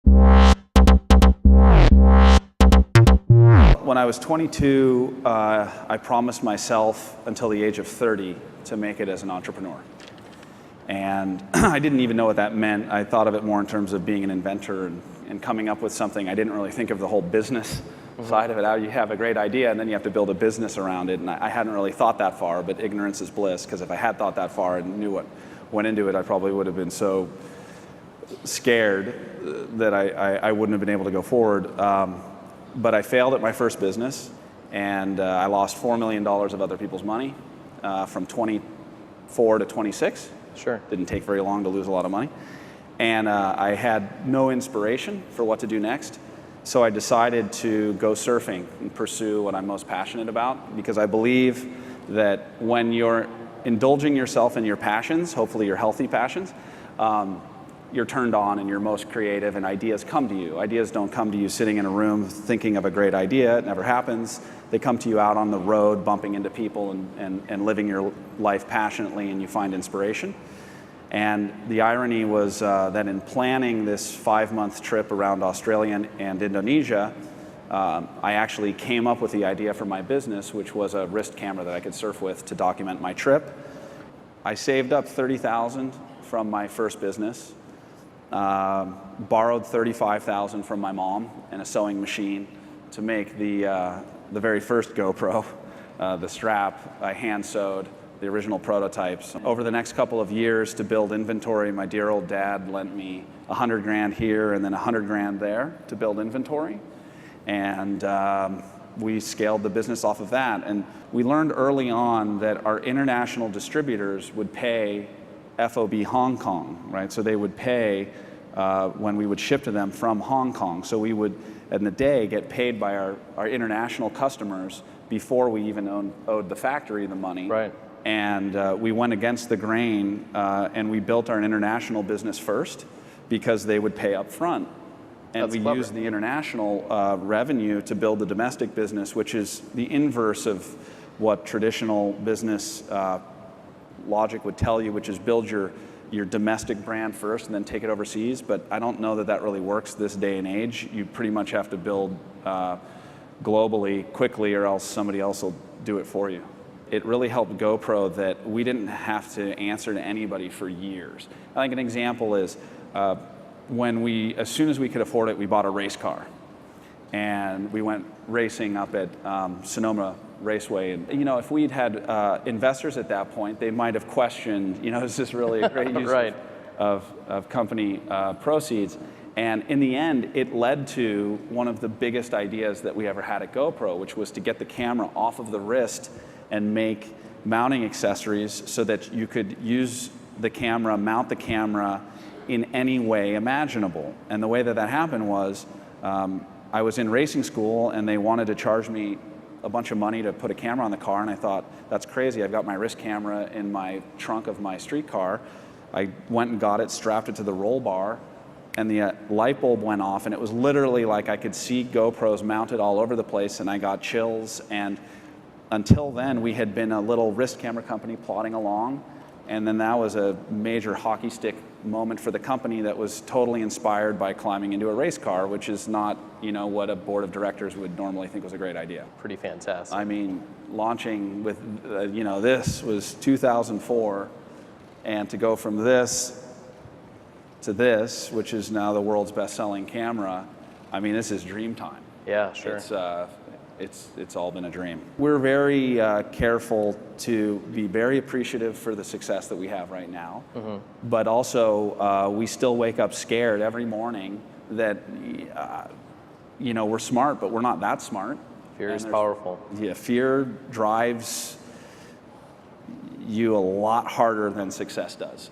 When I was 22, I promised myself until the age of 30 to make it as an entrepreneur. And I didn't even know what that meant. I thought of it more in terms of being an inventor and coming up with something. I didn't really think of the whole business side of it. How you have a great idea and then you have to build a business around it. And I hadn't really thought that far, but ignorance is bliss, because if I had thought that far and knew what went into it, I probably would have been so scared that I wouldn't have been able to go forward. But I failed at my first business, and I lost $4 million of other people's money from 24 to 26. Sure. Didn't take very long to lose a lot of money. And I had no inspiration for what to do next. So I decided to go surfing and pursue what I'm most passionate about, because I believe that when you're indulging yourself in your passions, hopefully your healthy passions, you're turned on and you're most creative, and ideas come to you. Ideas don't come to you sitting in a room thinking of a great idea. It never happens. They come to you out on the road, bumping into people and living your life passionately, and you find inspiration. And the irony was that in planning this 5-month trip around Australia and Indonesia, I actually came up with the idea for my business, which was a wrist camera that I could surf with to document my trip. I saved up $30,000 from my first business. Borrowed $35,000 from my mom and a sewing machine to make the very first GoPro, the strap. I hand sewed the original prototypes. Over the next couple of years to build inventory, my dear old dad lent me $100 grand here and then $100 grand there to build inventory. And we scaled the business off of that. And we learned early on that our international distributors would pay FOB Hong Kong, right? So they would pay when we would ship to them from Hong Kong. So we would, in the day, get paid by our international customers before we even owed the factory the money. Right. And we went against the grain, and we built our international business first because they would pay up front. And That's we clever. used the international revenue to build the domestic business, which is the inverse of what traditional business logic would tell you, which is build your domestic brand first and then take it overseas. But I don't know that that really works this day and age. You pretty much have to build globally quickly, or else somebody else will do it for you. It really helped GoPro that we didn't have to answer to anybody for years. I think an example is as soon as we could afford it, we bought a race car. And we went racing up at Sonoma Raceway. And, if we'd had investors at that point, they might have questioned, is this really a great use Right. of company proceeds? And in the end, it led to one of the biggest ideas that we ever had at GoPro, which was to get the camera off of the wrist and make mounting accessories so that you could use the camera, mount the camera in any way imaginable. And the way that happened was, I was in racing school and they wanted to charge me a bunch of money to put a camera on the car, and I thought, that's crazy. I've got my wrist camera in my trunk of my street car. I went and got it, strapped it to the roll bar, and the light bulb went off, and it was literally like I could see GoPros mounted all over the place, and I got chills. And until then, we had been a little wrist camera company plodding along, and then that was a major hockey stick moment for the company that was totally inspired by climbing into a race car, which is not, what a board of directors would normally think was a great idea. Pretty fantastic. I mean, launching with, this was 2004, and to go from this to this, which is now the world's best-selling camera, I mean, this is dream time. Yeah, sure. It's all been a dream. We're very careful to be very appreciative for the success that we have right now, but also we still wake up scared every morning that we're smart, but we're not that smart. Fear is powerful. Yeah, fear drives you a lot harder than success does.